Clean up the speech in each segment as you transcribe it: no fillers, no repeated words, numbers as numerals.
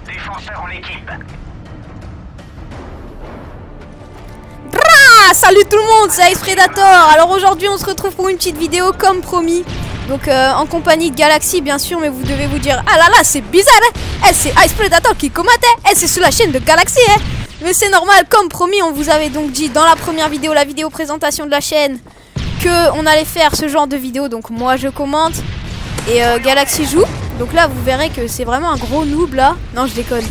Défenseur en équipe. Salut tout le monde, c'est Ice Predator. Alors aujourd'hui on se retrouve pour une petite vidéo comme promis. Donc en compagnie de Galaxy bien sûr, mais vous devez vous dire ah là là c'est bizarre hein. C'est Ice Predator qui commente c'est sur la chaîne de Galaxy hein. Mais c'est normal, comme promis on vous avait donc dit dans la première vidéo, la vidéo présentation de la chaîne, que on allait faire ce genre de vidéo. Donc moi je commente et Galaxy joue. Donc là vous verrez que c'est vraiment un gros noob là. Non je déconne.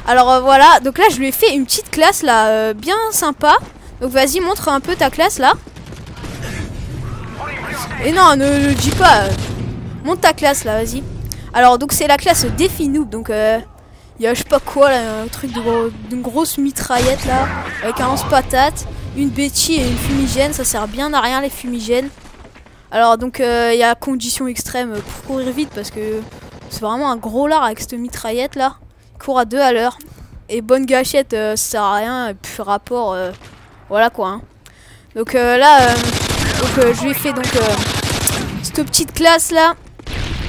Alors voilà, donc là je lui ai fait une petite classe là bien sympa. Donc vas-y montre un peu ta classe là. Et non ne le dis pas. Montre ta classe là, vas-y. Alors donc c'est la classe défi noob. Donc il y a je sais pas quoi là, un truc d'une grosse mitraillette là. Avec un lance-patate, une bétille et une fumigène. Ça sert bien à rien les fumigènes. Alors donc il y a conditions extrêmes pour courir vite parce que c'est vraiment un gros lard avec cette mitraillette là. Il court à 2 à l'heure. Et bonne gâchette ça sert à rien. Et puis rapport voilà quoi hein. Donc là je lui ai fait donc cette petite classe là.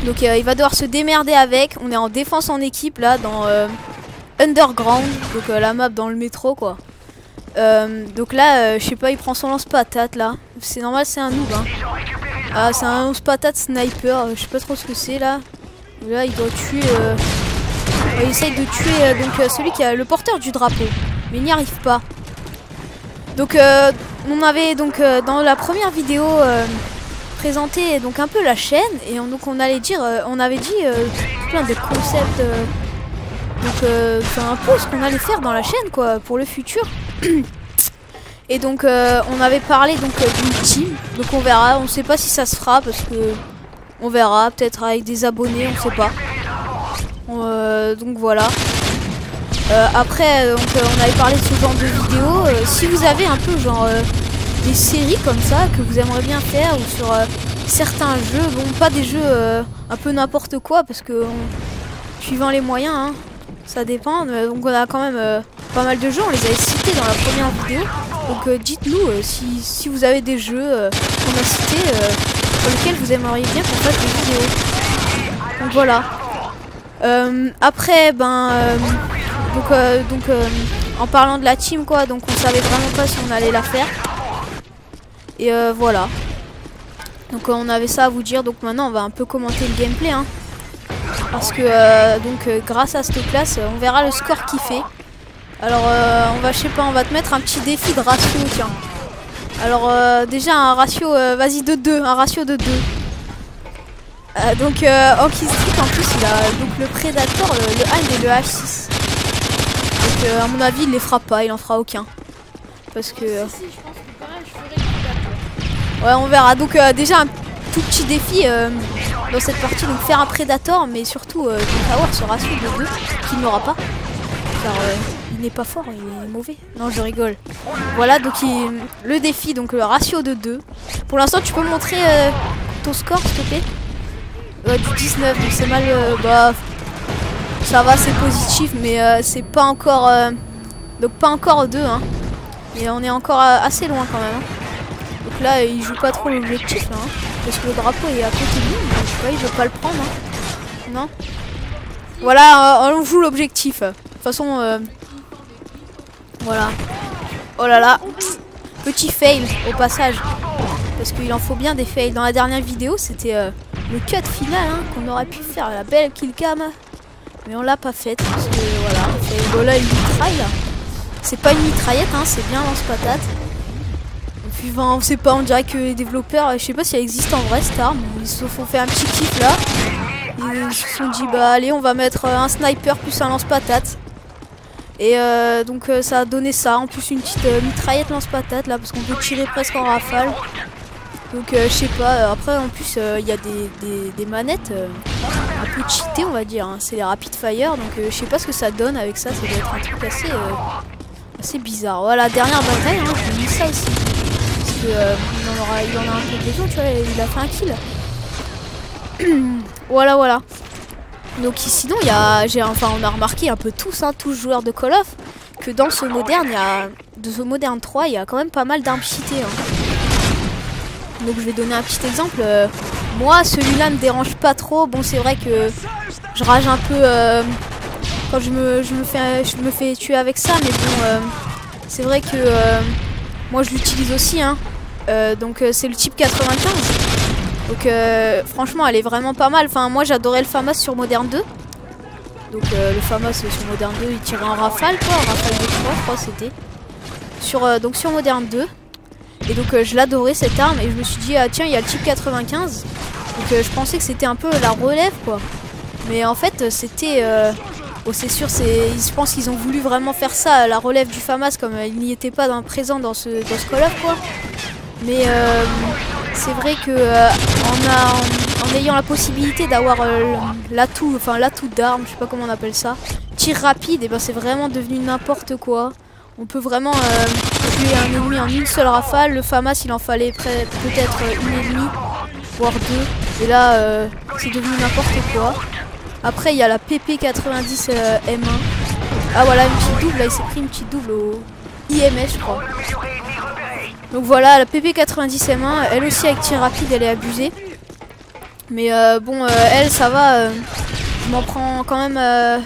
Donc il va devoir se démerder avec. On est en défense en équipe là dans Underground. Donc la map dans le métro quoi. Donc là je sais pas, il prend son lance-patate là. C'est normal, c'est un noob hein. Ah c'est un lance-patate sniper, je sais pas trop ce que c'est là. Là il doit tuer il essaye de tuer donc celui qui a le porteur du drapeau. Mais il n'y arrive pas. Donc on avait donc dans la première vidéo présenté donc un peu la chaîne et donc on allait dire on avait dit plein de concepts donc un peu ce qu'on allait faire dans la chaîne quoi pour le futur. Et donc on avait parlé donc d'une team. Donc on verra, on sait pas si ça se fera parce que on verra peut-être avec des abonnés, on sait pas. Donc voilà. Après donc, on avait parlé de ce genre de vidéo. Si vous avez un peu genre des séries comme ça que vous aimeriez bien faire ou sur certains jeux, bon pas des jeux un peu n'importe quoi parce que suivant les moyens hein, ça dépend. Donc on a quand même pas mal de jeux, on les avait cités dans la première vidéo. Donc dites-nous si vous avez des jeux qu'on a cités sur lesquels vous aimeriez bien qu'on fasse des vidéos. Donc voilà. Après donc en parlant de la team quoi, donc on savait vraiment pas si on allait la faire. Et voilà. Donc on avait ça à vous dire. Donc maintenant on va un peu commenter le gameplay hein. Parce que grâce à cette classe on verra le score qu'il fait. Alors on va, je sais pas, on va te mettre un petit défi de ratio tiens. Alors déjà un ratio vas-y de 2, un ratio de 2. Donc Hockey Street en plus il a donc le Predator, le Hind et le H6. Donc à mon avis il les fera pas, il en fera aucun. Parce que... Si, je pense que pareil, je ferai Predator. ouais on verra. Donc déjà tout petit défi dans cette partie, donc faire un Predator, mais surtout donc avoir ce ratio de 2 qu'il n'aura pas, car il n'est pas fort, il est mauvais. Non, je rigole. Voilà, donc le défi, donc le ratio de 2. Pour l'instant, tu peux me montrer ton score, s'il te plaît? Du 19, donc c'est mal, bah, ça va, c'est positif, mais c'est pas encore, donc pas encore 2, hein. Et on est encore assez loin quand même, hein. Donc là, il joue pas trop l'objectif, là, hein, parce que le drapeau est à côté de lui, mais je sais pas, il veut pas le prendre, hein. Non. Voilà, on joue l'objectif. De toute façon, voilà. Oh là là, petit fail au passage, parce qu'il en faut bien des fails. Dans la dernière vidéo, c'était le cut final, hein, qu'on aurait pu faire, la belle killcam, mais on l'a pas faite parce que voilà. Et voilà, une mitraille là. C'est pas une mitraillette, hein, c'est bien lance-patate. Et puis on sait pas, on dirait que les développeurs, je sais pas si elle existe en vrai cette arme, ils se sont fait un petit kiff là. Ils se sont dit bah allez, on va mettre un sniper plus un lance-patate. Et donc ça a donné ça, en plus une petite mitraillette lance-patate là, parce qu'on peut tirer presque en rafale. Donc je sais pas, après en plus il y a des manettes un peu cheatées, on va dire, hein. C'est les rapid fire, donc je sais pas ce que ça donne avec ça, ça doit être un truc assez bizarre. Voilà, dernière bataille, hein, j'ai mis ça aussi. Parce que il en a un peu besoin, tu vois, il a fait un kill. Voilà, voilà. Donc sinon, on a remarqué un peu tous, hein, tous joueurs de Call of, que dans ce moderne, Modern 3, il y a quand même pas mal d'armes cheatées, hein. Donc je vais donner un petit exemple. Moi, celui-là me dérange pas trop. Bon, c'est vrai que je rage un peu quand je me fais tuer avec ça, mais bon, c'est vrai que moi je l'utilise aussi, hein. Donc c'est le type 95. Donc franchement, elle est vraiment pas mal. Enfin, moi j'adorais le FAMAS sur Modern 2. Donc le FAMAS sur Modern 2, il tirait en rafale, quoi, en rafale de 3, je crois c'était. Donc sur Modern 2. Et donc je l'adorais cette arme, et je me suis dit ah tiens, il y a le type 95. Donc je pensais que c'était un peu la relève, quoi. Mais en fait c'était oh, c'est sûr, je pense qu'ils ont voulu vraiment faire ça, la relève du FAMAS, comme il n'y était pas présent dans ce Call of, quoi. Mais c'est vrai que en ayant la possibilité d'avoir l'atout d'arme, je sais pas comment on appelle ça, tir rapide, et ben c'est vraiment devenu n'importe quoi. On peut vraiment tuer un ennemi en une seule rafale. Le FAMAS, il en fallait peut-être une et demie, voire deux. Et là, c'est devenu n'importe quoi. Après, il y a la PP90 M1. Ah voilà, une petite double. Là, il s'est pris une petite double au IMS, je crois. Donc voilà, la PP90 M1, elle aussi avec tir rapide, elle est abusée. Mais bon, elle, ça va. Je m'en prends quand même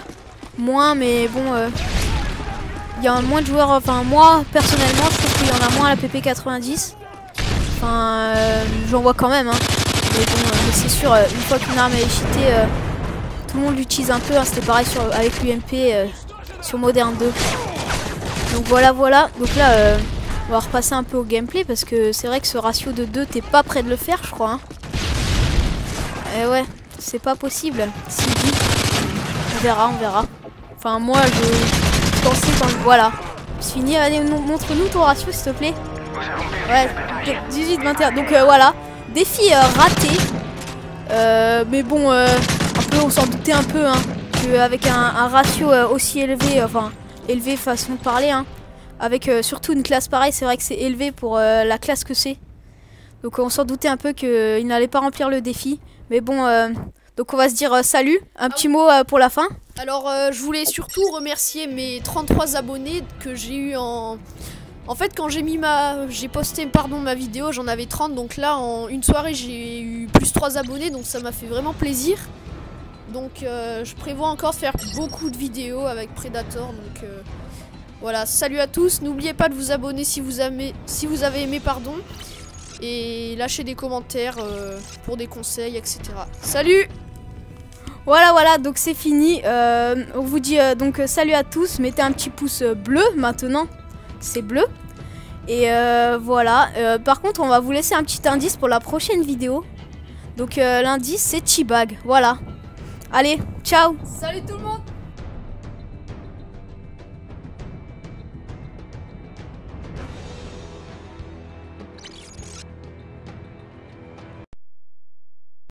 moins, mais bon... il y a moins de joueurs, enfin moi personnellement je trouve qu'il y en a moins à la PP90. Enfin j'en vois quand même, hein. Mais bon c'est sûr, une fois qu'une arme est cheatée, tout le monde l'utilise un peu, hein. C'était pareil avec l'UMP sur Modern 2. Donc voilà. Donc là on va repasser un peu au gameplay, parce que c'est vrai que ce ratio de 2 t'es pas près de le faire, je crois, hein. Et ouais, c'est pas possible. Si dit, on verra. Enfin moi voilà, c'est fini. Allez, montre-nous ton ratio s'il te plaît. Ouais, 18-21. Donc voilà, défi raté. Mais bon, un peu, on s'en doutait un peu, hein, qu'avec un ratio aussi élevé, enfin élevé façon de parler, hein, avec surtout une classe pareille, c'est vrai que c'est élevé pour la classe que c'est. Donc on s'en doutait un peu qu'il n'allait pas remplir le défi. Mais bon, donc on va se dire salut. Un petit mot pour la fin. Alors je voulais surtout remercier mes 33 abonnés que j'ai eu en fait quand j'ai posté ma vidéo, j'en avais 30, donc là en une soirée j'ai eu plus 3 abonnés, donc ça m'a fait vraiment plaisir. Donc je prévois encore faire beaucoup de vidéos avec Predator, donc voilà, salut à tous, n'oubliez pas de vous abonner si vous avez aimé, pardon, et lâcher des commentaires pour des conseils, etc. Salut! Voilà, donc c'est fini. On vous dit donc salut à tous. Mettez un petit pouce bleu maintenant. C'est bleu. Et voilà. Par contre, on va vous laisser un petit indice pour la prochaine vidéo. Donc l'indice, c'est T-Bag. Voilà. Allez, ciao. Salut tout le monde.